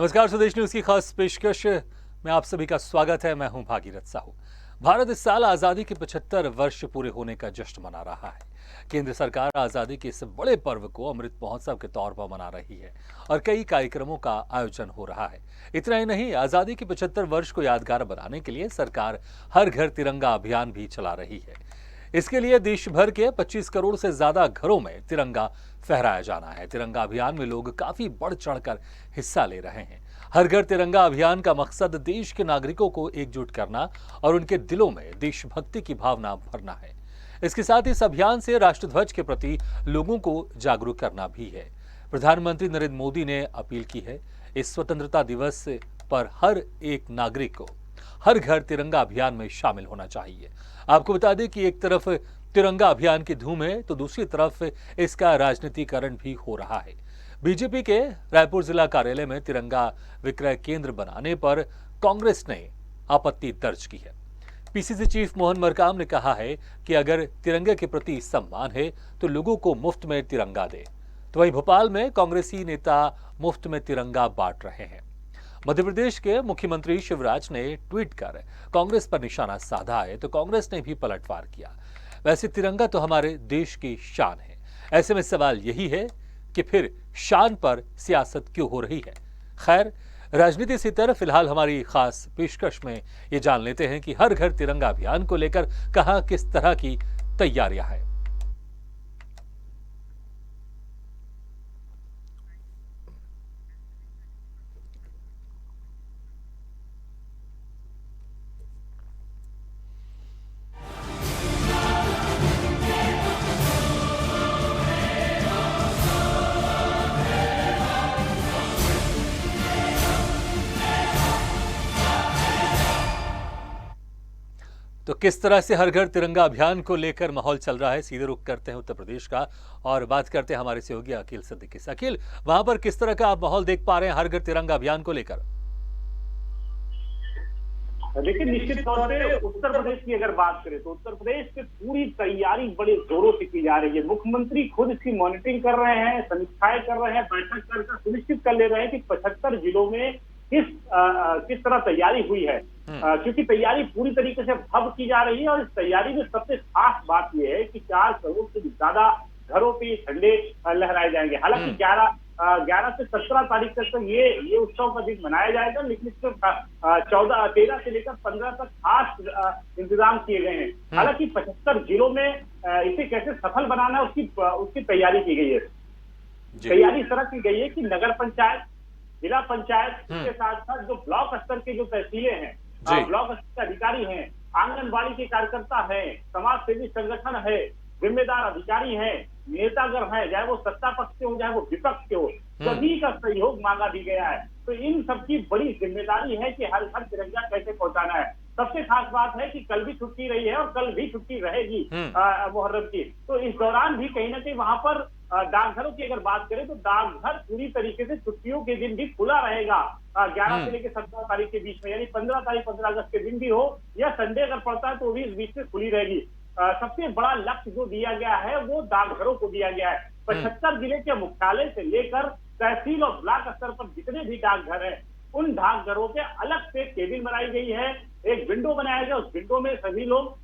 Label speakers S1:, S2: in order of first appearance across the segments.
S1: नमस्कार, स्वदेश न्यूज की खास पेशकश में आप सभी का स्वागत है। मैं हूं भागीरथ साहू। भारत इस साल आजादी के 75 वर्ष पूरे होने का जश्न मना रहा है। केंद्र सरकार आजादी के इस बड़े पर्व को अमृत महोत्सव के तौर पर मना रही है और कई कार्यक्रमों का आयोजन हो रहा है। इतना ही नहीं, आजादी के 75 वर्ष को यादगार बनाने के लिए सरकार हर घर तिरंगा अभियान भी चला रही है। इसके लिए देश भर के 25 करोड़ से ज्यादा घरों में तिरंगा फहराया जाना है। तिरंगा अभियान में लोग काफी बढ़ चढ़कर हिस्सा ले रहे हैं। हर घर तिरंगा अभियान का मकसद देश के नागरिकों को एकजुट करना और उनके दिलों में देशभक्ति की भावना भरना है। इसके साथ इस अभियान से राष्ट्रध्वज के प्रति लोगों को जागरूक करना भी है। प्रधानमंत्री नरेंद्र मोदी ने अपील की है, इस स्वतंत्रता दिवस पर हर एक नागरिक को हर घर तिरंगा अभियान में शामिल होना चाहिए। आपको बता दें कि एक तरफ तिरंगा अभियान की धूम है तो दूसरी तरफ इसका राजनीतिकरण भी हो रहा है। बीजेपी के रायपुर जिला कार्यालय में तिरंगा विक्रय केंद्र बनाने पर कांग्रेस ने आपत्ति दर्ज की है। पीसीसी चीफ मोहन मरकाम ने कहा है कि अगर तिरंगे के प्रति सम्मान है तो लोगों को मुफ्त में तिरंगा दे। तो वहीं भोपाल में कांग्रेसी नेता मुफ्त में तिरंगा बांट रहे हैं। मध्य प्रदेश के मुख्यमंत्री शिवराज ने ट्वीट कर कांग्रेस पर निशाना साधा है तो कांग्रेस ने भी पलटवार किया। वैसे तिरंगा तो हमारे देश की शान है। ऐसे में सवाल यही है कि फिर शान पर सियासत क्यों हो रही है। खैर, राजनीति से तरफ फिलहाल हमारी खास पेशकश में ये जान लेते हैं कि हर घर तिरंगा अभियान को लेकर कहां किस तरह की तैयारियां हैं। तो किस तरह से हर घर तिरंगा अभियान को लेकर माहौल चल रहा है, सीधे रुख करते हैं उत्तर प्रदेश का और बात करते हैं हमारे सहयोगी अखिल सिद्दीकी से। अखिल, वहां पर किस तरह का आप माहौल देख पा रहे हैं हर घर तिरंगा अभियान को लेकर?
S2: लेकिन निश्चित तौर पे उत्तर प्रदेश की अगर बात करें तो उत्तर प्रदेश में पूरी तैयारी बड़े जोरों से की जा रही है। मुख्यमंत्री खुद इसकी मॉनिटरिंग कर रहे हैं, समीक्षाएं कर रहे हैं, बैठक कर सुनिश्चित कर ले रहे हैं कि 75 जिलों में किस तरह तैयारी हुई है। क्योंकि तैयारी पूरी तरीके से भव्य की जा रही है और इस तैयारी में सबसे खास बात यह है कि 4 करोड़ से ज्यादा घरों पे झंडे लहराए जाएंगे। हालांकि 11 से 17 तारीख तक ये उत्सव का दिन मनाया जाएगा, लेकिन इसमें 13 से लेकर 15 तक खास इंतजाम किए गए हैं। हालांकि 75 जिलों में इसे कैसे सफल बनाना है उसकी तैयारी की गई है। तैयारी इस तरह की गई है कि नगर पंचायत, जिला पंचायत, इसके साथ साथ जो ब्लॉक स्तर के जो तहसीलें हैं, ब्लॉक स्तर के अधिकारी हैं, आंगनबाड़ी के कार्यकर्ता हैं, समाज सेवी संगठन है, जिम्मेदार अधिकारी हैं, नेतागण हैं, चाहे वो सत्ता पक्ष के हो चाहे वो विपक्ष के हो, सभी का सहयोग मांगा भी गया है। तो इन सबकी बड़ी जिम्मेदारी है कि हर घर तिरंगा कैसे पहुंचाना है। सबसे खास बात है कि कल भी छुट्टी रही है और कल भी छुट्टी रहेगी मुहर्रम की। तो इस दौरान भी कहीं ना कहीं वहां पर डाकघरों की अगर बात करें तो डाकघर पूरी तरीके से छुट्टियों के दिन भी खुला रहेगा। 11 से लेकर 17 तारीख के बीच में, यानी 15 तारीख 15 अगस्त के दिन भी हो या संडे अगर पड़ता है तो भी इस बीच में खुली रहेगी। सबसे बड़ा लक्ष्य जो दिया गया है वो डाकघरों को दिया गया है। 75 जिले के मुख्यालय से लेकर तहसील और ब्लॉक स्तर पर जितने भी डाकघर हैं, उन डाकघरों पे अलग से केबिन बनाई गई है, एक विंडो बनाया गया। उस विंडो में सभी लोग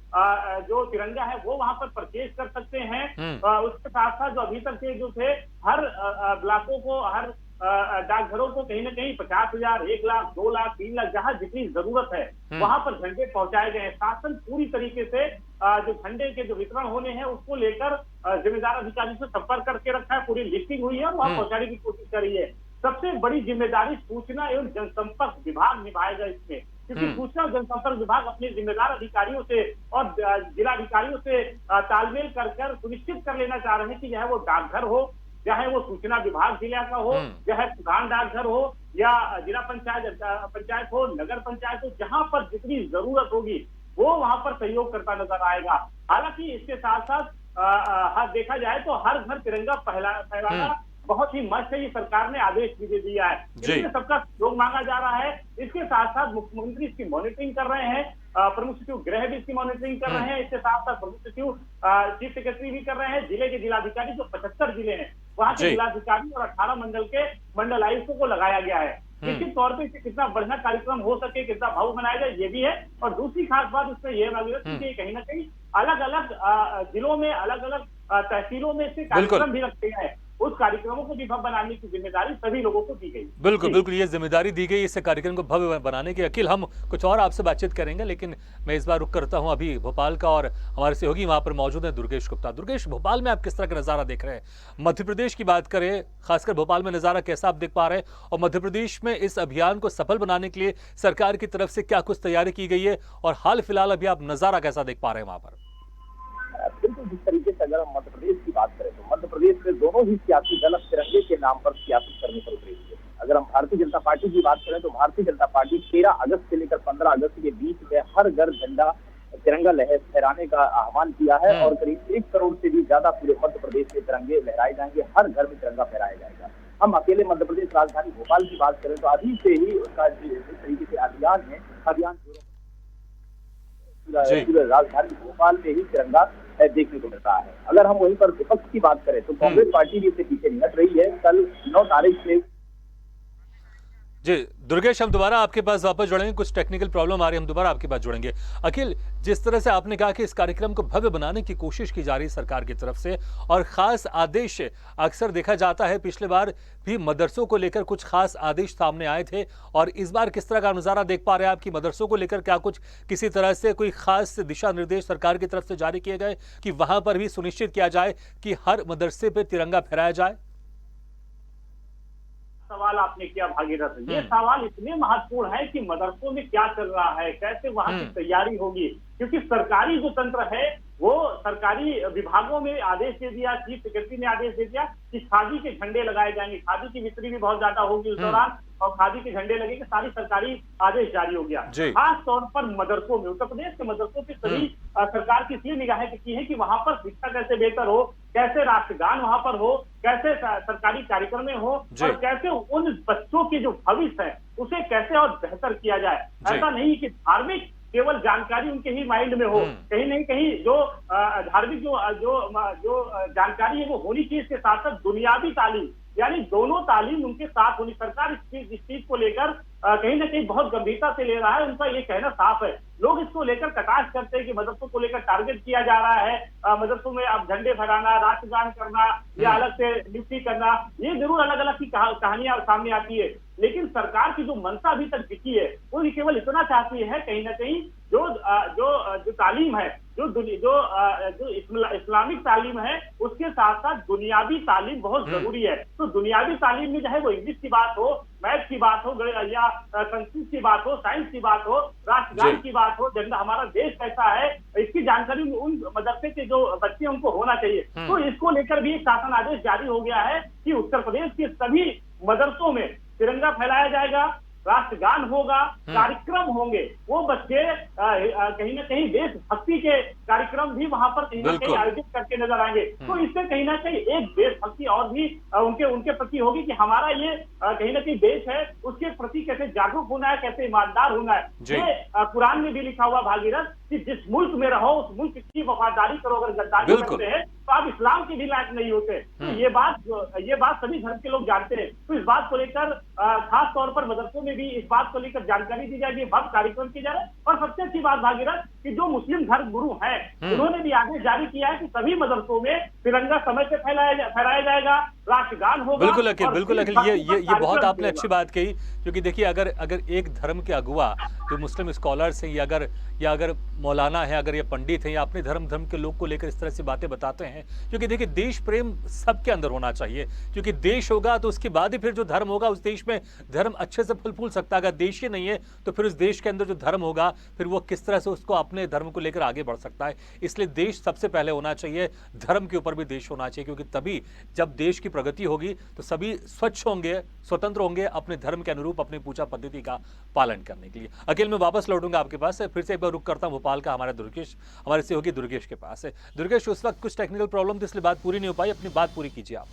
S2: जो तिरंगा है वो वहां पर परचेज कर सकते हैं। उसके साथ साथ जो अभी तक के जो थे हर ब्लॉकों को, हर डाकघरों को कहीं ना कहीं 50,000, 1 लाख, 2 लाख, 3 लाख, जहां जितनी जरूरत है वहां पर झंडे पहुंचाए गए हैं। शासन पूरी तरीके से जो झंडे के जो वितरण होने हैं उसको लेकर जिम्मेदार अधिकारी से संपर्क करके रखा है, पूरी लिस्टिंग हुई है और वहां पहुंचाने की कोशिश कर रही है। सबसे बड़ी जिम्मेदारी सूचना एवं जनसंपर्क विभाग निभाएगा इसमें, क्योंकि सूचना और जनसंपर्क विभाग अपने जिम्मेदार अधिकारियों से और जिला अधिकारियों से तालमेल कर सुनिश्चित कर लेना चाह रहे हैं कि चाहे वो डाकघर हो, चाहे वो सूचना विभाग जिला का हो, चाहे प्रधान डाकघर हो या जिला पंचायत हो, नगर पंचायत हो, जहां पर जितनी जरूरत होगी वो वहां पर सहयोग करता नजर आएगा। हालांकि इसके साथ साथ देखा जाए तो हर घर तिरंगा फहराना बहुत ही मस्त है। ये सरकार ने आदेश भी दे दिया है, इसमें सबका सहयोग मांगा जा रहा है। इसके साथ साथ मुख्यमंत्री इसकी मॉनिटरिंग कर रहे हैं, प्रमुख सचिव गृह भी इसकी मॉनिटरिंग कर रहे हैं। इसके साथ साथ प्रमुख सचिव चीफ सेक्रेटरी भी कर रहे हैं। जिले के जिलाधिकारी, जो 75 जिले हैं वहां के जिलाधिकारी और 18 मंडल के मंडल आयुक्तों को लगाया गया है। निश्चित तौर पे इसे कितना बढ़िया कार्यक्रम हो सके, कितना भाव बनाया जाए, ये भी है। और दूसरी खास बात इसमें यह है कि कहीं ना कहीं अलग अलग जिलों में, अलग अलग तहसीलों में इसके कार्यक्रम भी रखते हैं। उस कार्यक्रमों को भी भव्य बनाने की जिम्मेदारी सभी लोगों को दी गई।
S1: बिल्कुल बिल्कुल, ये जिम्मेदारी दी गई इस कार्यक्रम को भव्य बनाने की। अखिल, हम कुछ और आपसे बातचीत करेंगे, लेकिन मैं इस बार रुक करता हूं अभी भोपाल का, और हमारे सहयोगी वहां पर मौजूद है दुर्गेश गुप्ता। दुर्गेश, भोपाल में आप किस तरह का नजारा देख रहे हैं? मध्य प्रदेश की बात करें, खासकर भोपाल में नजारा कैसा आप देख पा रहे हैं, और मध्य प्रदेश में इस अभियान को सफल बनाने के लिए सरकार की तरफ से क्या कुछ तैयारी की गई है, और हाल फिलहाल अभी आप नजारा कैसा देख पा रहे हैं वहां पर?
S3: बिल्कुल, जिस तरीके से अगर हम मध्य प्रदेश की बात करें तो मध्य प्रदेश में दोनों ही सियासी दल अब तिरंगे के नाम पर सियासत करने पर उतरे हुए हैं। अगर हम भारतीय जनता पार्टी की बात करें तो भारतीय जनता पार्टी 13 अगस्त से लेकर 15 अगस्त के बीच में हर घर झंडा तिरंगा फहराने का आह्वान किया है, और करीब 1 करोड़ से भी ज्यादा पूरे मध्य प्रदेश में तिरंगे लहराए जाएंगे, हर घर में तिरंगा फहराया जाएगा। हम अकेले मध्य प्रदेश राजधानी भोपाल की बात करें तो अभी से ही उसका जिस तरीके से अभियान है, अभियान राजधानी भोपाल में ही तिरंगा देखने को मिलता है। अगर हम वहीं पर विपक्ष की बात करें तो कांग्रेस पार्टी भी इससे पीछे नहीं हट रही है। कल 9 तारीख से
S1: जी दुर्गेश, हम दोबारा आपके पास वापस जुड़ेंगे, कुछ टेक्निकल प्रॉब्लम आ रही है, हम दोबारा आपके पास जुड़ेंगे। अखिल, जिस तरह से आपने कहा कि इस कार्यक्रम को भव्य बनाने की कोशिश की जा रही है सरकार की तरफ से, और खास आदेश अक्सर देखा जाता है, पिछले बार भी मदरसों को लेकर कुछ खास आदेश सामने आए थे, और इस बार किस तरह का नजारा देख पा रहे हैं आप कि मदरसों को लेकर क्या कुछ किसी तरह से कोई खास दिशा निर्देश सरकार की तरफ से जारी किए गए कि वहां पर भी सुनिश्चित किया जाए कि हर मदरसे पर तिरंगा फहराया जाए?
S2: सवाल आपने किया भागीरथ, ये सवाल इतने महत्वपूर्ण है कि मदरसों में क्या चल रहा है, कैसे वहां की तैयारी होगी, क्योंकि सरकारी जो तंत्र है वो सरकारी विभागों में आदेश दे दिया, चीफ सेक्रेटरी ने आदेश दे दिया कि खादी के झंडे लगाए जाएंगे, खादी की बिक्री भी बहुत ज्यादा होगी उस दौरान, और खादी के झंडे लगेंगे, सारी सरकारी आदेश जारी हो गया। खास तौर पर मदरसों में, उत्तर प्रदेश के मदरसों पे सभी सरकार की इसलिए निगाहें टिकी है कि वहां पर शिक्षा कैसे बेहतर हो, कैसे राष्ट्रगान वहां पर हो, कैसे सरकारी कार्यक्रम हो, और कैसे उन बच्चों के जो भविष्य है उसे कैसे और बेहतर किया जाए। ऐसा नहीं कि धार्मिक केवल जानकारी उनके ही माइंड में हो, कहीं नहीं कहीं जो धार्मिक जो जानकारी है वो होनी चाहिए, इसके साथ साथ दुनियावी तालीम, यानी दोनों तालीम उनके साथ होनी। सरकार इस चीज को लेकर कहीं ना कहीं बहुत गंभीरता से ले रहा है, उनका ये कहना साफ है। लोग इसको लेकर कटाक्ष करते हैं कि मदरसों को लेकर टारगेट किया जा रहा है, मदरसों में अब झंडे फहराना, राष्ट्रगान करना या अलग से ड्यूटी करना, ये जरूर अलग अलग की कहानियां सामने आती है, लेकिन सरकार की जो मंशा अभी तक टिकी है वो केवल इतना चाहती है कहीं ना कहीं जो तालीम है, जो इस्लामिक तालीम है, उसके साथ साथ दुनियावी तालीम बहुत जरूरी है। तो दुनियावी तालीम में चाहे वो इंग्लिश की बात हो, मैथ की बात हो, या संस्कृत की बात हो, साइंस की बात हो, राष्ट्रगान की बात हो, झंडा हमारा देश कैसा है, इसकी जानकारी उन मदरसे के जो बच्चे उनको होना चाहिए। तो इसको लेकर भी एक शासन आदेश जारी हो गया है कि उत्तर प्रदेश के सभी मदरसों में तिरंगा फहराया जाएगा, राष्ट्रगान होगा, कार्यक्रम होंगे, वो बच्चे कहीं ना कहीं देशभक्ति के कार्यक्रम भी वहां पर कहीं ना कहीं आयोजित करके नजर आएंगे। तो इससे कहीं ना कहीं एक देशभक्ति और भी उनके प्रति होगी कि हमारा ये कहीं ना कहीं देश है, उसके प्रति कैसे जागरूक होना है, कैसे ईमानदार होना है। ये कुरान में भी लिखा हुआ भागीरथ कि जिस मुल्क में रहो उस मुल्क की वफादारी करो, अगर गद्दारी करते हैं तो आप इस्लाम के भी लायक नहीं होते। तो ये बात सभी धर्म के लोग जानते हैं। तो इस बात को लेकर खास तौर पर मदरसों में भी इस बात को लेकर जानकारी दी जाएगी, भव्य कार्यक्रम किया जा रहा है। और सबसे अच्छी बात भागीरथ कि जो मुस्लिम धर्म गुरु हैं उन्होंने भी आदेश जारी किया है कि सभी मदरसों में तिरंगा समय से फहराया जाएगा, राष्ट्रगान होगा।
S1: बिल्कुल अखिल, ये बहुत आपने अच्छी बात कही, क्योंकि देखिए अगर एक धर्म के अगुवा जो मुस्लिम स्कॉलर्स हैं, या अगर मौलाना है, अगर ये पंडित हैं, या अपने धर्म के लोग को लेकर इस तरह से बातें बताते हैं, क्योंकि देखिए देश प्रेम सबके अंदर होना चाहिए, क्योंकि देश होगा तो उसके बाद ही फिर जो धर्म होगा उस देश में धर्म अच्छे से फल फूल सकता है। अगर देश ही नहीं है तो फिर उस देश के अंदर जो धर्म होगा फिर वो किस तरह से उसको अपने धर्म को लेकर आगे बढ़ सकता है। इसलिए देश सबसे पहले होना चाहिए, धर्म के ऊपर भी देश होना चाहिए, क्योंकि तभी जब देश की प्रगति होगी तो सभी स्वच्छ होंगे, स्वतंत्र होंगे अपने धर्म के अनुरूप अपनी पूजा पद्धति का पालन करने के लिए। अकेले मैं वापस लौटूंगा आपके पास, फिर से एक बार रुक करता हूं भोपाल का हमारे सहयोगी दुर्गेश के पास है। दुर्गेश, उस वक्त कुछ टेक्निकल प्रॉब्लम थी इसलिए बात पूरी नहीं हो पाई, अपनी बात पूरी कीजिए आप।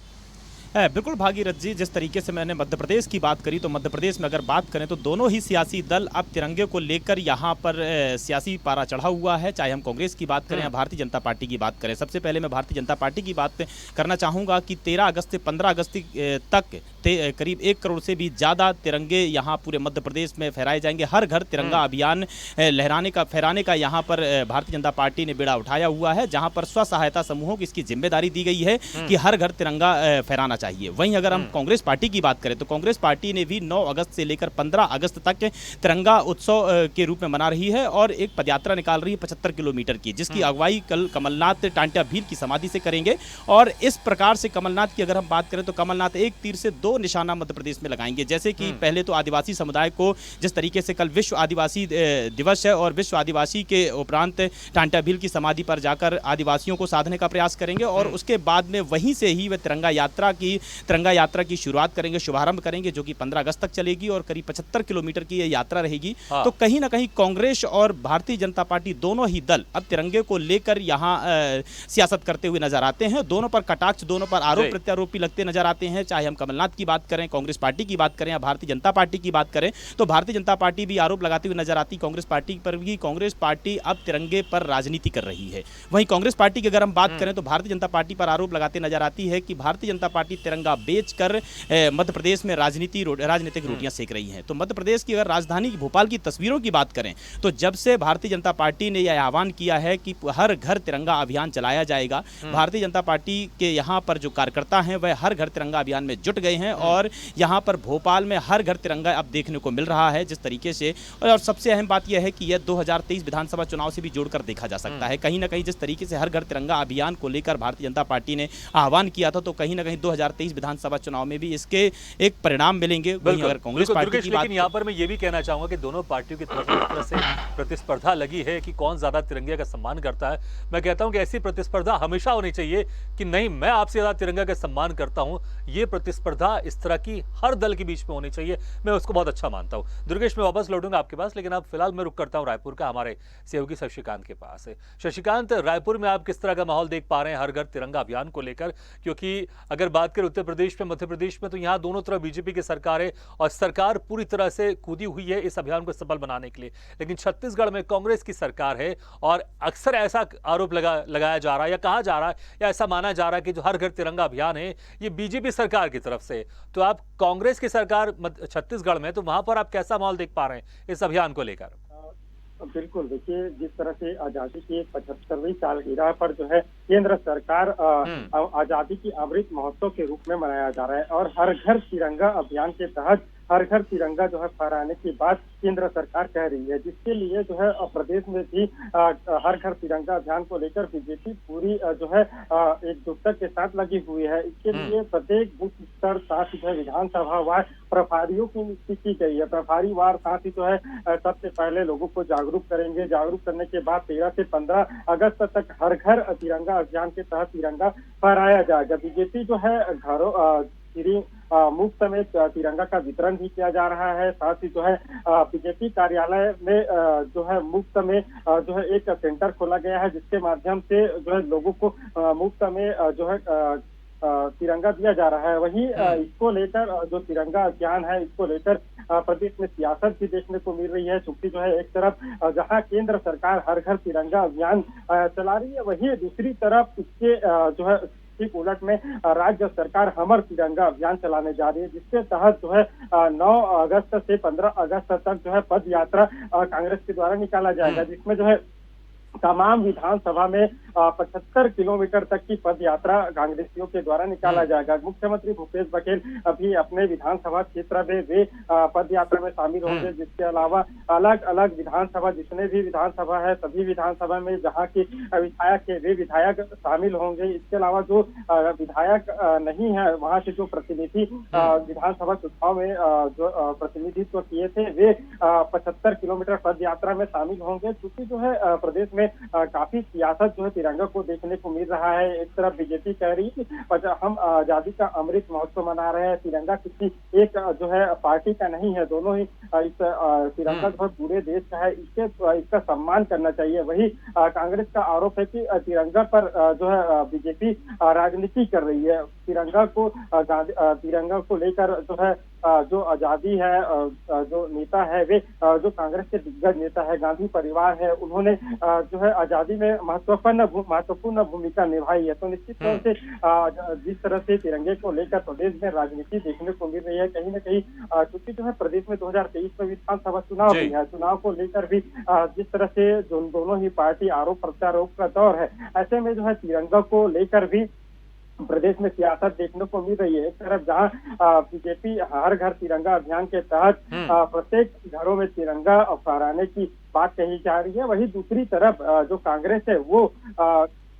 S4: बिल्कुल भागीरथ जी, जिस तरीके से मैंने मध्य प्रदेश की बात करी, तो मध्य प्रदेश में अगर बात करें तो दोनों ही सियासी दल अब तिरंगे को लेकर यहाँ पर सियासी पारा चढ़ा हुआ है। चाहे हम कांग्रेस की बात करें या भारतीय जनता पार्टी की बात करें। सबसे पहले मैं भारतीय जनता पार्टी की बात करना चाहूँगा कि 13 अगस्त से 15 अगस्त तक करीब 1 करोड़ से भी ज़्यादा तिरंगे यहाँ पूरे मध्य प्रदेश में फहराए जाएंगे। हर घर तिरंगा अभियान फहराने का यहाँ पर भारतीय जनता पार्टी ने बेड़ा उठाया हुआ है, जहाँ पर स्व सहायता समूहों की इसकी जिम्मेदारी दी गई है कि हर घर तिरंगा फहराना चाहिए। वहीं अगर हम कांग्रेस पार्टी की बात करें तो कांग्रेस पार्टी ने भी 9 अगस्त से लेकर 15 अगस्त तक तिरंगा उत्सव के रूप में मना रही है और एक पदयात्रा निकाल रही है 75 किलोमीटर की, जिसकी अगुवाई कल कमलनाथ टांट्या भील की समाधि से करेंगे। और इस प्रकार से कमलनाथ की अगर हम बात करें तो कमलनाथ एक तीर से 2 निशाना मध्य प्रदेश में लगाएंगे। जैसे कि पहले तो आदिवासी समुदाय को, जिस तरीके से कल विश्व आदिवासी दिवस है और विश्व आदिवासी के उपरांत टांट्या भील की समाधि पर जाकर आदिवासियों को साधने का प्रयास करेंगे और उसके बाद में वहीं से ही वे तिरंगा यात्रा की शुरुआत करेंगे, शुभारंभ करेंगे, जो कि 15 अगस्त तक चलेगी और करीब 75 किलोमीटर की यह यात्रा रहेगी। तो कहीं ना कहीं कांग्रेस और भारतीय जनता पार्टी दोनों ही दल अब तिरंगे को लेकर यहाँ सियासत करते हुए नजर आते हैं। दोनों पर कटाक्ष, दोनों पर आरोप प्रत्यारोप भी लगते नजर आते हैं। चाहे हम कमलनाथ की बात करें, कांग्रेस पार्टी की बात करें या भारतीय जनता पार्टी की बात करें, तो भारतीय जनता पार्टी भी आरोप लगाती हुई नजर आती कांग्रेस पार्टी पर भी। कांग्रेस पार्टी अब तिरंगे पर राजनीति कर रही है। वहीं कांग्रेस पार्टी की अगर हम बात करें तो भारतीय जनता पार्टी पर आरोप लगाते नजर आती है कि भारतीय जनता पार्टी तिरंगा बेचकर मध्य प्रदेश में राजनीतिक रोटियां सेक रही हैं। तो मध्य प्रदेश की अगर राजधानी भोपाल की तस्वीरों की बात करें तो जब से भारतीय जनता पार्टी ने यह आह्वान किया है कि हर घर तिरंगा अभियान चलाया जाएगा, भारतीय जनता पार्टी के यहाँ पर जो कार्यकर्ता हैं वह हर घर तिरंगा अभियान में जुट गए हैं और यहाँ पर भोपाल में हर घर तिरंगा अब देखने को मिल रहा है जिस तरीके से। और सबसे अहम बात यह है कि यह 2023 विधानसभा चुनाव से भी जोड़कर देखा जा सकता है। कहीं ना कहीं जिस तरीके से हर घर तिरंगा अभियान को लेकर भारतीय जनता पार्टी ने आह्वान किया था, तो कहीं ना कहीं 2023 विधानसभा चुनाव में भी इसके एक परिणाम मिलेंगे। वहीं अगर कांग्रेस पार्टी की बात,
S1: यहाँ पर मैं ये भी कहना चाहूंगा कि दोनों पार्टियों की तरफ एक तरह से प्रतिस्पर्धा लगी है कि कौन ज्यादा तिरंगे का सम्मान करता है। मैं कहता हूं कि ऐसी प्रतिस्पर्धा हमेशा होनी चाहिए कि नहीं, मैं आपसे ज्यादा तिरंगा का सम्मान करता हूं। ये प्रतिस्पर्धा इस तरह की हर दल के बीच में होनी चाहिए, मैं उसको बहुत अच्छा मानता हूं। दुर्गेश, मैं वापस लौटूंगा आपके पास, लेकिन अब फिलहाल मैं रुक करता हूं रायपुर का, हमारे सहयोगी शशिकांत के पास। शशिकांत, रायपुर में आप किस तरह का माहौल देख पा रहे हैं हर घर तिरंगा अभियान को लेकर? क्योंकि अगर बात करें उत्तर प्रदेश में, मध्य प्रदेश में, तो यहाँ दोनों तरफ बीजेपी की सरकार है और सरकार पूरी तरह से कूदी हुई है इस अभियान को सफल बनाने के लिए। लेकिन छत्तीसगढ़ में कांग्रेस की सरकार है और अक्सर ऐसा आरोप लगाया जा रहा है या कहा जा रहा है या ऐसा माना जा रहा है कि जो हर घर तिरंगा अभियान है ये बीजेपी सरकार की तरफ से। तो आप कांग्रेस की सरकार छत्तीसगढ़ में, तो वहां पर आप कैसा माहौल देख पा रहे हैं इस अभियान को लेकर?
S5: बिल्कुल, देखिए, जिस तरह से आजादी की 75वीं सालगिरह पर जो है केंद्र सरकार आजादी की अमृत महोत्सव के रूप में मनाया जा रहा है और हर घर तिरंगा अभियान के तहत हर घर तिरंगा जो है फहराने की बात केंद्र सरकार कह रही है, जिसके लिए जो है प्रदेश में भी हर घर तिरंगा अभियान को लेकर बीजेपी पूरी जो है एकजुटता के साथ लगी हुई है। इसके लिए प्रत्येक बूथ स्तर साथ जो है विधानसभा वार प्रभारियों की नियुक्ति की गई है। प्रभारी वार साथ ही जो है सबसे पहले लोगों को जागरूक करेंगे। जागरूक करने के बाद 13 से 15 अगस्त तक हर घर तिरंगा अभियान के तहत तिरंगा फहराया जाएगा। बीजेपी जो है घरों मुफ्त में तिरंगा का वितरण भी किया जा रहा है। साथ ही जो है बीजेपी कार्यालय में जो है मुफ्त में जो है एक सेंटर खोला गया है, जिसके माध्यम से जो है लोगों को मुफ्त में जो है तिरंगा दिया जा रहा है। वहीं इसको लेकर जो तिरंगा अभियान है, इसको लेकर प्रदेश में सियासत भी देखने को मिल रही है। चूंकि जो है एक तरफ जहां केंद्र सरकार हर घर तिरंगा अभियान चला रही है, वहीं दूसरी तरफ इसके जो है ठीक उलट में राज्य सरकार हमर तिरंगा अभियान चलाने जा रही है, जिसके तहत जो है 9 अगस्त से 15 अगस्त तक जो है पद यात्रा कांग्रेस के द्वारा निकाला जाएगा, जिसमें जो है तमाम विधानसभा में 75 किलोमीटर तक की पद यात्रा कांग्रेसियों के द्वारा निकाला जाएगा। मुख्यमंत्री भूपेश बघेल अभी अपने विधानसभा क्षेत्र में वे पद यात्रा में शामिल होंगे। जिसके अलावा अलग अलग विधानसभा, जितने भी विधानसभा है, सभी विधानसभा में जहां के विधायक है वे विधायक शामिल होंगे। इसके अलावा जो विधायक नहीं है, वहां से जो प्रतिनिधि विधानसभा चुनाव में जो प्रतिनिधित्व किए थे, वे 75 किलोमीटर पद यात्रा में शामिल होंगे। चूंकि जो है प्रदेश में में काफी सियासत जो है तिरंगा को देखने को मिल रहा है। एक तरफ बीजेपी कह रही है कि हम आजादी का अमृत महोत्सव मना रहे हैं, तिरंगा किसी एक जो है पार्टी का नहीं है, दोनों ही इस तिरंगा जो है पूरे देश का है, इसका सम्मान करना चाहिए। वही कांग्रेस का आरोप है कि तिरंगा पर जो है बीजेपी राजनीति कर रही है। तिरंगा को लेकर जो है जो आजादी है, जो नेता है वे जो कांग्रेस के दिग्गज नेता है, गांधी परिवार है, उन्होंने जो है आजादी में महत्वपूर्ण भूमिका निभाई है। तो निश्चित तौर से जिस तरह से तिरंगे को लेकर प्रदेश में राजनीति देखने को मिल रही है, कहीं न कहीं क्योंकि जो है प्रदेश में 2023 में विधानसभा चुनाव भी है, चुनाव को लेकर भी जिस तरह से दोनों ही पार्टी आरोप प्रत्यारोप का दौर है, ऐसे में जो है तिरंगा को लेकर भी प्रदेश में सियासत देखने को मिल रही है। एक तरफ जहां बीजेपी हर घर तिरंगा अभियान के तहत प्रत्येक घरों में तिरंगा फहराने की बात कही जा रही है, वहीं दूसरी तरफ जो कांग्रेस है वो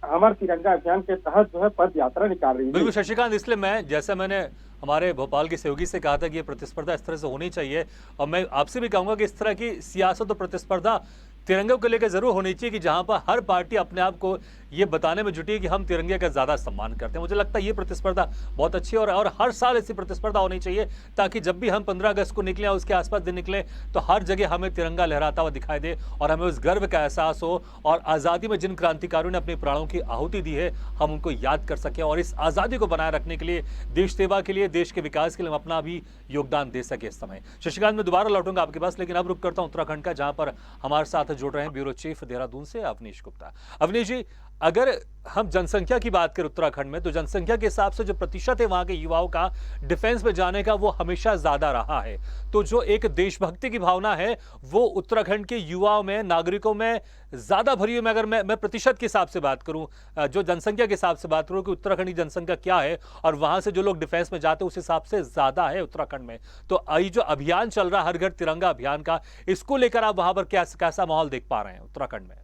S5: हमार तिरंगा अभियान के तहत जो है पद यात्रा निकाल रही है।
S1: बिल्कुल शशिकांत, इसलिए मैंने हमारे भोपाल के सहयोगी से कहा था कि ये प्रतिस्पर्धा इस तरह से होनी चाहिए, और मैं आपसे भी कहूंगा कि इस तरह की सियासत और प्रतिस्पर्धा तिरंगे को लेकर जरूर होनी चाहिए कि जहां पर हर पार्टी अपने आप को ये बताने में जुटी है कि हम तिरंगे का ज्यादा सम्मान करते हैं। मुझे लगता है ये प्रतिस्पर्धा बहुत अच्छी है, और हर साल ऐसी प्रतिस्पर्धा होनी चाहिए, ताकि जब भी हम 15 अगस्त को निकलें और उसके आसपास दिन निकलें तो हर जगह हमें तिरंगा लहराता हुआ दिखाई दे और हमें उस गर्व का एहसास हो, और आज़ादी में जिन क्रांतिकारियों ने अपने प्राणों की आहुति दी है हम उनको याद कर सकें, और इस आज़ादी को बनाए रखने के लिए, देश सेवा के लिए, देश के विकास के लिए हम अपना भी योगदान दे सके इस समय। शशिकांत, मैं दोबारा लौटूंगा आपके पास, लेकिन अब रुक करता हूं उत्तराखंड का, जहां पर हमारे साथ जुड़ रहे हैं ब्यूरो चीफ देहरादून से अवनीश गुप्ता। अवनीश जी, अगर हम जनसंख्या की बात करें उत्तराखंड में, तो जनसंख्या के हिसाब से जो प्रतिशत है वहां के युवाओं का डिफेंस में जाने का, वो हमेशा ज्यादा रहा है। तो जो एक देशभक्ति की भावना है वो उत्तराखंड के युवाओं में, नागरिकों में ज्यादा भरी है। अगर मैं प्रतिशत के हिसाब से बात करूं, जो जनसंख्या के हिसाब से बात करूं कि उत्तराखंड की जनसंख्या क्या है और वहां से जो लोग डिफेंस में जाते हैं उस हिसाब से ज्यादा है उत्तराखंड में। तो ये जो अभियान चल रहा है हर घर तिरंगा अभियान का, इसको लेकर आप वहां पर कैसा माहौल देख पा रहे हैं उत्तराखंड में?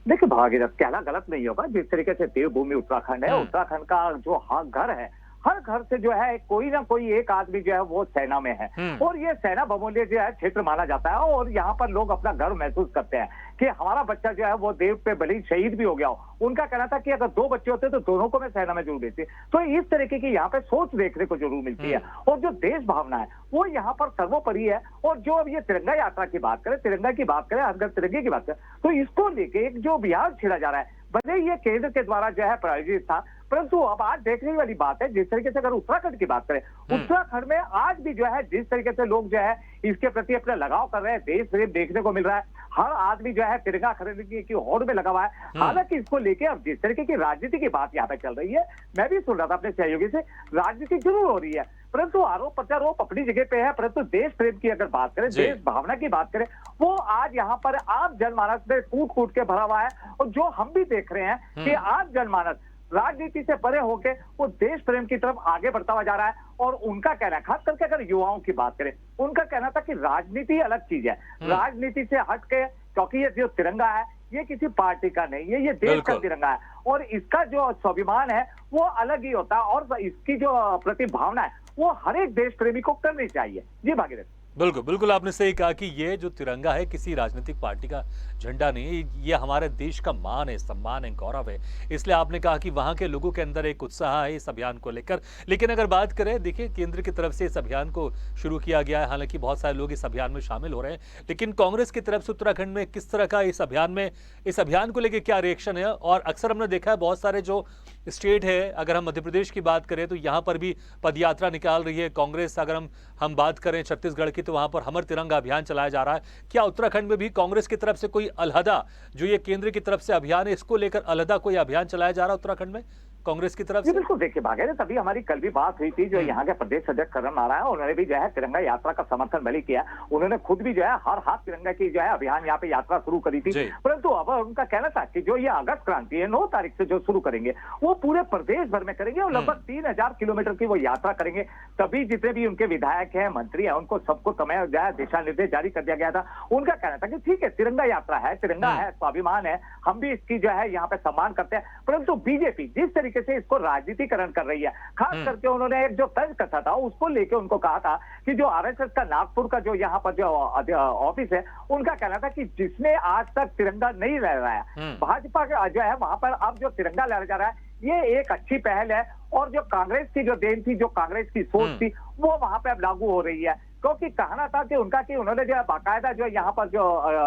S6: देखिए भागीरथ, कहना गलत नहीं होगा, जिस तरीके से देवभूमि उत्तराखंड है, उत्तराखंड का जो घर है, हर घर से जो है कोई ना कोई एक आदमी जो है वो सेना में है, और ये सेना बहुमूल्य जो है क्षेत्र माना जाता है, और यहाँ पर लोग अपना गर्व महसूस करते हैं कि हमारा बच्चा जो है वो देव पे बलि शहीद भी हो गया हो। उनका कहना था कि अगर 2 बच्चे होते तो दोनों को मैं सेना में जोड़ देती। तो इस तरीके की यहाँ पे सोच देखने को जरूर मिलती है, और जो देश भावना है वो यहाँ पर सर्वोपरि है। और जो अब ये तिरंगा यात्रा की बात करें, तिरंगा की बात करें, हर घर तिरंगे की बात करें, तो इसको लेके एक जो अभियान छेड़ा जा रहा है, भले ये केंद्र के द्वारा जो है प्रायोजित था, परंतु अब आज देखने वाली बात है, जिस तरीके से अगर उत्तराखंड की बात करें, उत्तराखंड में आज भी जो है जिस तरीके से लोग जो है इसके प्रति अपना लगाव कर रहे हैं, देश प्रेम देखने को मिल रहा है। हर आदमी जो है तिरंगा खरीदने की होड़ में लगा हुआ है। हालांकि इसको लेके अब जिस तरीके की राजनीति की बात यहाँ पे चल रही है, मैं भी सुन रहा था अपने सहयोगी से, राजनीति जरूर हो रही है, परंतु आरोप प्रत्यारोप अपनी जगह पे है, परंतु देश प्रेम की अगर बात करें, देश भावना की बात करें, वो आज यहाँ पर आम जनमानस में कूट कूट के भरा हुआ है। और जो हम भी देख रहे हैं कि आम जनमानस राजनीति से परे होके वो देश प्रेम की तरफ आगे बढ़ता हुआ जा रहा है। और उनका कहना है, खास करके अगर युवाओं की बात करें, उनका कहना था कि राजनीति अलग चीज है, राजनीति से हटके, क्योंकि ये जो तिरंगा है ये किसी पार्टी का नहीं है, ये देश का तिरंगा है, और इसका जो स्वाभिमान है वो अलग ही होता है, और इसकी जो प्रतिभावना है वो हर एक देश प्रेमी को करनी चाहिए। जी भागीरथ,
S1: बिल्कुल बिल्कुल, आपने सही कहा कि ये जो तिरंगा है किसी राजनीतिक पार्टी का झंडा नहीं है, ये हमारे देश का मान है, सम्मान है, गौरव है। इसलिए आपने कहा कि वहाँ के लोगों के अंदर एक उत्साह है इस अभियान को लेकर। लेकिन अगर बात करें, देखिए केंद्र की तरफ से इस अभियान को शुरू किया गया है, हालांकि बहुत सारे लोग इस अभियान में शामिल हो रहे हैं, लेकिन कांग्रेस की तरफ से उत्तराखंड में किस तरह का इस अभियान को लेकर क्या रिएक्शन है? और अक्सर हमने देखा है बहुत सारे जो स्टेट है, अगर हम मध्य प्रदेश की बात करें तो यहाँ पर भी पदयात्रा निकाल रही है कांग्रेस। अगर हम बात करें छत्तीसगढ़ की तो वहां पर हमर तिरंगा अभियान चलाया जा रहा है। क्या उत्तराखंड में भी कांग्रेस की तरफ से कोई अलहदा, जो ये केंद्र की तरफ से अभियान है, इसको लेकर अलहदा कोई अभियान चलाया जा रहा है उत्तराखंड में कांग्रेस की तरफ से?
S6: बिल्कुल, देखिए भागीरथ, तभी हमारी कल भी बात हुई थी, जो यहाँ के प्रदेश अध्यक्ष करण नारायण, उन्होंने भी जो है तिरंगा यात्रा का समर्थन भले किया। उन्होंने खुद भी जो है हर हाथ तिरंगा की जो है अभियान यहाँ पे यात्रा शुरू करी थी। परंतु अब उनका कहना था कि जो ये अगस्त क्रांति है 9 तारीख से जो शुरू करेंगे वो पूरे प्रदेश भर में करेंगे, और लगभग 3000 किलोमीटर की वो यात्रा करेंगे। तभी जितने भी उनके विधायक है, मंत्री है, उनको सबको समय जो है दिशा निर्देश जारी कर दिया गया था। उनका कहना था कि ठीक है, तिरंगा यात्रा है, तिरंगा है, स्वाभिमान है, हम भी इसकी जो है यहाँ पे सम्मान करते हैं, परंतु बीजेपी जिस तरीके तरीके से इसको राजनीतिकरण कर रही है। खास करके उन्होंने एक जो तर्ज कसा था उसको लेके उनको कहा था कि जो आरएसएस का नागपुर का जो यहाँ पर जो ऑफिस है, उनका कहना था कि जिसने आज तक तिरंगा नहीं लहराया, भाजपा जो है वहां पर अब जो तिरंगा लहरा जा रहा है, ये एक अच्छी पहल है। और जो कांग्रेस की जो देन थी, जो कांग्रेस की सोच थी, वो वहां पे अब लागू हो रही है। क्योंकि कहना था कि उनका कि उन्होंने जो है बाकायदा जो यहाँ पर जो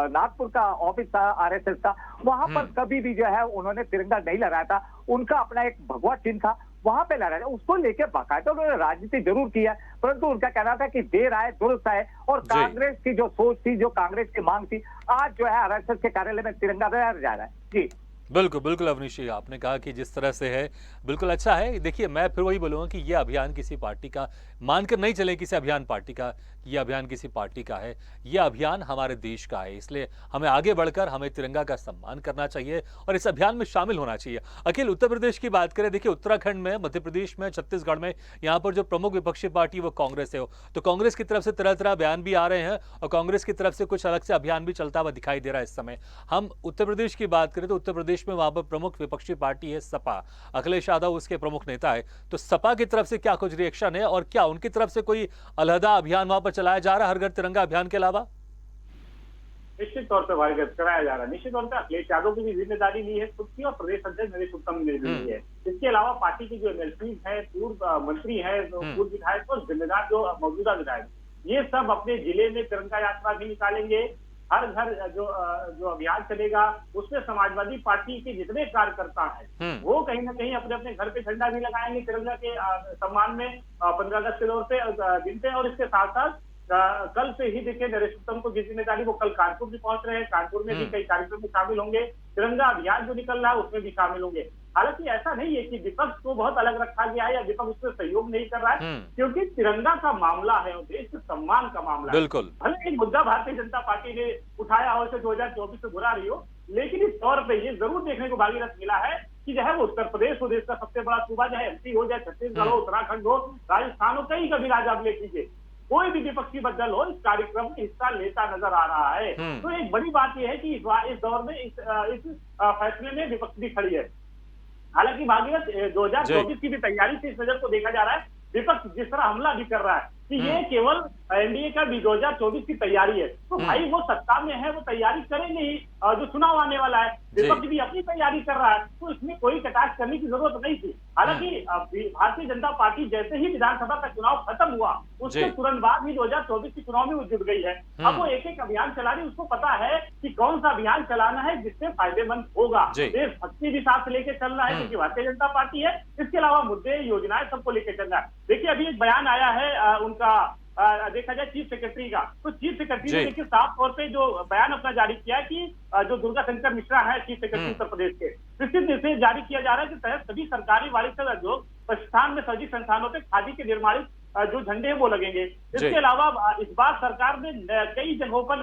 S6: नागपुर का ऑफिस था आरएसएस का, वहां पर कभी भी जो है उन्होंने तिरंगा नहीं लहराया था। उनका अपना एक भगवा चिन्ह था, वहां पे लहराया, उसको लेके बाकायदा उन्होंने राजनीति जरूर की है। परंतु उनका कहना था कि देर आए दुरुस्त आए, और कांग्रेस की जो सोच थी, जो कांग्रेस की मांग थी, आज जो है आरएसएस के कार्यालय में तिरंगा लहरा जा रहा है। जी
S1: बिल्कुल बिल्कुल अवनीश जी, आपने कहा कि जिस तरह से है बिल्कुल अच्छा है। देखिए, मैं फिर वही बोलूँगा कि ये अभियान किसी पार्टी का मानकर नहीं चले, किसी अभियान पार्टी का, ये अभियान किसी पार्टी का है, ये अभियान हमारे देश का है। इसलिए हमें आगे बढ़कर हमें तिरंगा का सम्मान करना चाहिए और इस अभियान में शामिल होना चाहिए। अखिल, उत्तर प्रदेश की बात करें, देखिए उत्तराखंड में, मध्य प्रदेश में, छत्तीसगढ़ में, यहाँ पर जो प्रमुख विपक्षी पार्टी वो कांग्रेस है, तो कांग्रेस की तरफ से तरह तरह बयान भी आ रहे हैं और कांग्रेस की तरफ से कुछ अलग से अभियान भी चलता हुआ दिखाई दे रहा है इस समय। हम उत्तर प्रदेश की बात करें तो उत्तर प्रदेश में वहां पर प्रमुख विपक्षी पार्टी है सपा, अखिलेश यादव उसके प्रमुख नेता है। तो सपा की तरफ से क्या कुछ रिएक्शन है और क्या उनकी तरफ से कोई अलहदा अभियान वहां पर चलाया जा रहा है हर घर तिरंगा अभियान के अलावा?
S2: निश्चित तौर पर वारगत कराया जा रहा है। निश्चित तौर पर अखिलेश यादव की भी जिम्मेदारी ली है खुद की, और प्रदेश अध्यक्ष नरेश उत्तम ने ली है। इसके अलावा पार्टी के जो एमएलसी है, पूर्व मंत्री है, पूर्व विधायक और जिम्मेदार जो मौजूदा विधायक, ये सब अपने जिले में तिरंगा यात्रा भी निकालेंगे। हर घर जो अभियान चलेगा उसमें समाजवादी पार्टी के जितने कार्यकर्ता हैं वो कहीं ना कहीं अपने अपने घर पे झंडा भी लगाएंगे तिरंगा के सम्मान में 15 अगस्त के दौर पे दिन पे। और इसके साथ साथ कल से ही देखिए नरेश उत्तम को जिम्मेदारी, वो कल कानपुर भी पहुंच रहे हैं, कानपुर में भी कई कार्यक्रम में शामिल होंगे, तिरंगा अभियान जो निकल रहा है उसमें भी शामिल होंगे। हालांकि ऐसा नहीं है कि विपक्ष को बहुत अलग रखा गया है या विपक्ष उसमें सहयोग नहीं कर रहा है, क्योंकि तिरंगा का मामला है और देश के सम्मान का मामला है।
S1: बिल्कुल,
S2: भले एक मुद्दा भारतीय जनता पार्टी ने उठाया हो, इसे 2024 से बुरा रही हो, लेकिन इस तौर पर ये जरूर देखने को भागीरथ मिला है कि जो है वो उत्तर प्रदेश हो, देश का सबसे बड़ा सूबा, चाहे एमपी हो, चाहे छत्तीसगढ़ हो, उत्तराखंड हो, राजस्थान हो, कहीं का भी राज्य आप ले लीजिए, कोई भी विपक्षी बदल हो, इस कार्यक्रम में हिस्सा लेता नजर आ रहा है। तो एक बड़ी बात यह है कि इस दौर में इस फैसले में विपक्ष भी खड़ी है। हालांकि भागीरथ 2024 की भी तैयारी से इस नजर को देखा जा रहा है, विपक्ष जिस तरह हमला भी कर रहा है कि ये केवल एनडीए का 2024 की तैयारी है, तो भाई वो सत्ता में है, वो तैयारी करेंगे ही, जो चुनाव आने वाला है विपक्ष भी अपनी तैयारी कर रहा है, तो इसमें कोई कटाक्ष करने की जरूरत नहीं थी। हालांकि भारतीय जनता पार्टी जैसे ही विधानसभा का चुनाव खत्म हुआ उसके तुरंत बाद ही 2024 के चुनाव में वो जुट गई है। अब वो एक एक अभियान चला रही, उसको पता है कि कौन सा अभियान चलाना है जिससे फायदेमंद होगा। देशभक्ति भी साथ लेके चल रहा है क्योंकि भारतीय जनता पार्टी है, इसके अलावा मुद्दे योजनाएं सबको लेके चल रहा है। देखिए अभी एक बयान आया है उनका, देखा जाए चीफ सेक्रेटरी का, तो चीफ सेक्रेटरी ने देखिए साफ तौर पे जो बयान अपना जारी किया कि जो दुर्गा शंकर मिश्रा है चीफ सेक्रेटरी उत्तर प्रदेश के, निश्चित निर्देश जारी किया जा रहा है कि तहत सभी सरकारी वाणिज्य उद्योग प्रतिष्ठान में सभी संस्थानों पे खादी के निर्माणित जो झंडे हैं वो लगेंगे। इसके अलावा इस बार सरकार ने कई जगहों पर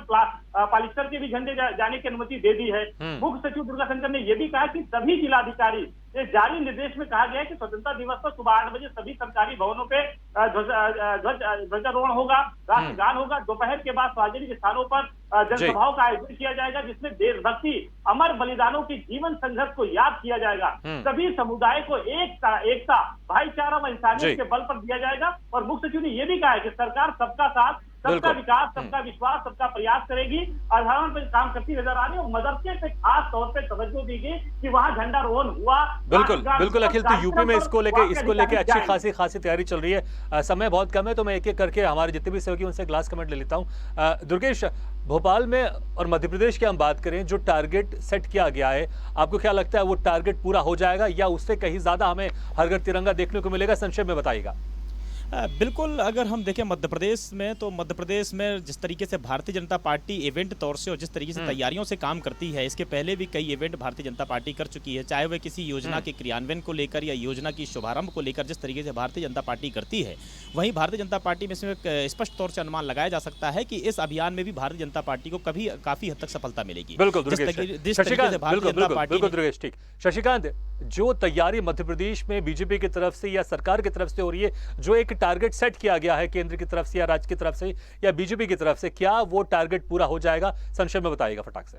S2: पॉलिस्टर के भी झंडे जाने की अनुमति दे दी है। मुख्य सचिव दुर्गा शंकर ने यह भी कहा कि सभी जिलाधिकारी, जारी निर्देश में कहा गया है कि स्वतंत्रता दिवस पर सुबह 8 बजे सभी सरकारी भवनों पे ध्वजारोहण होगा, राष्ट्रगान होगा, दोपहर के बाद सार्वजनिक स्थानों पर जनसभाओं का आयोजन किया जाएगा जिसमें देशभक्ति, अमर बलिदानों की जीवन संघर्ष को याद किया जाएगा। सभी समुदाय को एकता, भाईचारा व इंसानियत के बल पर दिया जाएगा। और मुख्य सचिव ने यह भी कहा है कि सरकार सबका साथ, सबका विकास, सबका विश्वास, सबका प्रयास करेगी, आधार पर काम करती नजर आ रही है। और मदरसे पे खास तौर पे तवज्जो दी गई कि वहां झंडारोहण हुआ।
S1: बिल्कुल अखिल, तो यूपी में इसको लेके अच्छी खासी तैयारी चल रही है। समय बहुत कम है तो मैं एक एक करके हमारे जितने भी सहयोगी उनसे ग्लास कमेंट ले लेता हूँ। दुर्गेश, भोपाल में और मध्य प्रदेश की हम बात करें, जो टारगेट सेट किया गया है, आपको क्या लगता है वो टारगेट पूरा हो जाएगा या उससे कहीं ज्यादा हमें हर घर तिरंगा देखने को मिलेगा? संक्षेप में बताइएगा।
S4: बिल्कुल, अगर हम देखें मध्य प्रदेश में, तो मध्य प्रदेश में जिस तरीके से भारतीय जनता पार्टी इवेंट तौर से और जिस तरीके से तैयारियों से काम करती है, इसके पहले भी कई इवेंट भारतीय जनता पार्टी कर चुकी है, चाहे वह किसी योजना के क्रियान्वयन को लेकर या योजना की शुभारंभ को लेकर जिस तरीके से भारतीय जनता पार्टी करती है, वहीं भारतीय जनता पार्टी में इसमें स्पष्ट तौर से अनुमान लगाया जा सकता है कि इस अभियान में भी भारतीय जनता पार्टी को काफी हद तक सफलता मिलेगी।
S1: शशिकांत, जो तैयारी मध्य प्रदेश में बीजेपी की तरफ से या सरकार की तरफ से हो रही है, जो एक टारगेट सेट किया गया है केंद्र की तरफ से या राज्य की तरफ से या बीजेपी की तरफ से, क्या वो टारगेट पूरा हो जाएगा? संक्षेप में बताइएगा फटाक से।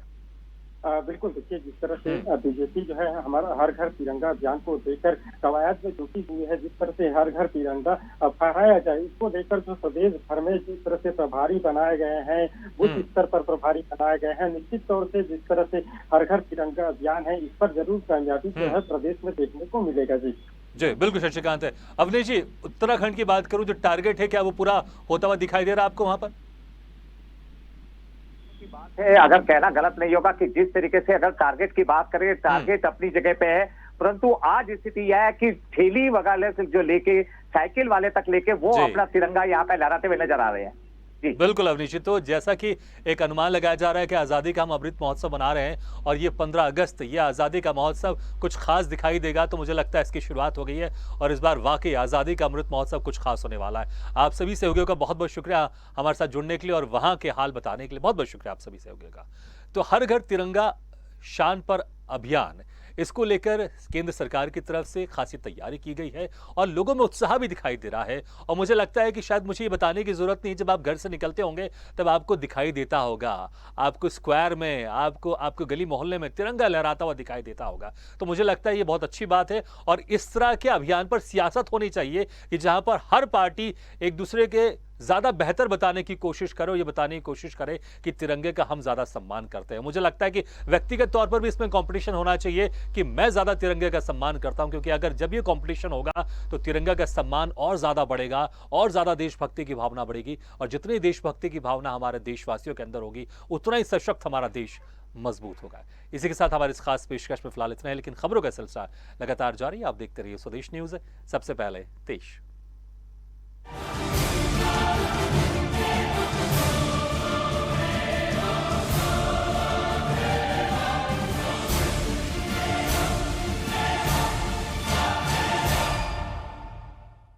S5: बिल्कुल देखिए, जिस तरह से बीजेपी जो है हमारा हर घर तिरंगा अभियान को लेकर कवायद में जुटी हुई है, जिस तरह से हर घर तिरंगा फहराया जाए, इसको लेकर जो प्रदेश भर में जिस तरह से प्रभारी बनाए गए हैं, बूथ स्तर पर प्रभारी बनाए गए हैं, निश्चित तौर से जिस तरह से हर घर तिरंगा अभियान है, इस पर जरूर कामयाबी जो है प्रदेश में देखने को मिलेगा जी।
S1: जी बिल्कुल शशिकांत है। अवनीश जी, उत्तराखंड की बात करूं, जो टारगेट है क्या वो पूरा होता हुआ दिखाई दे रहा है आपको वहां पर?
S6: बात है, अगर कहना गलत नहीं होगा कि जिस तरीके से अगर टारगेट की बात करें, टारगेट अपनी जगह पे है, परंतु आज स्थिति यह है कि ठेली वगैरह से जो लेके साइकिल वाले तक लेके वो अपना तिरंगा यहाँ पे लहराते हुए नजर आ रहे हैं।
S1: बिल्कुल अवनीश जी, तो जैसा कि एक अनुमान लगाया जा रहा है कि आज़ादी का हम अमृत महोत्सव बना रहे हैं और ये 15 अगस्त ये आज़ादी का महोत्सव कुछ खास दिखाई देगा, तो मुझे लगता है इसकी शुरुआत हो गई है और इस बार वाकई आज़ादी का अमृत महोत्सव कुछ खास होने वाला है। आप सभी सहयोगियों का बहुत बहुत शुक्रिया हमारे साथ जुड़ने के लिए और वहाँ के हाल बताने के लिए बहुत बहुत शुक्रिया आप सभी सहयोगियों का। तो हर घर तिरंगा शान पर अभियान, इसको लेकर केंद्र सरकार की तरफ से खासी तैयारी की गई है और लोगों में उत्साह भी दिखाई दे रहा है। और मुझे लगता है कि शायद मुझे ये बताने की जरूरत नहीं, जब आप घर से निकलते होंगे तब आपको दिखाई देता होगा, आपको स्क्वायर में, आपको गली मोहल्ले में तिरंगा लहराता हुआ दिखाई देता होगा। तो मुझे लगता है ये बहुत अच्छी बात है और इस तरह के अभियान पर सियासत होनी चाहिए कि जहां पर हर पार्टी एक दूसरे के ज्यादा बेहतर बताने की कोशिश करे, ये बताने की कोशिश करे कि तिरंगे का हम ज्यादा सम्मान करते हैं। मुझे लगता है कि व्यक्तिगत तौर पर भी इसमें कंपटीशन होना चाहिए कि मैं ज्यादा तिरंगे का सम्मान करता हूं, क्योंकि अगर जब ये कंपटीशन होगा तो तिरंगा का सम्मान और ज्यादा बढ़ेगा और ज्यादा देशभक्ति की भावना बढ़ेगी और जितनी देशभक्ति की भावना हमारे देशवासियों के अंदर होगी उतना ही सशक्त हमारा देश मजबूत होगा। इसी के साथ हमारे इस खास पेशकश में फिलहाल इतना है, लेकिन खबरों का सिलसिला लगातार जारी है। आप देखते रहिए स्वदेश न्यूज, सबसे पहले देश।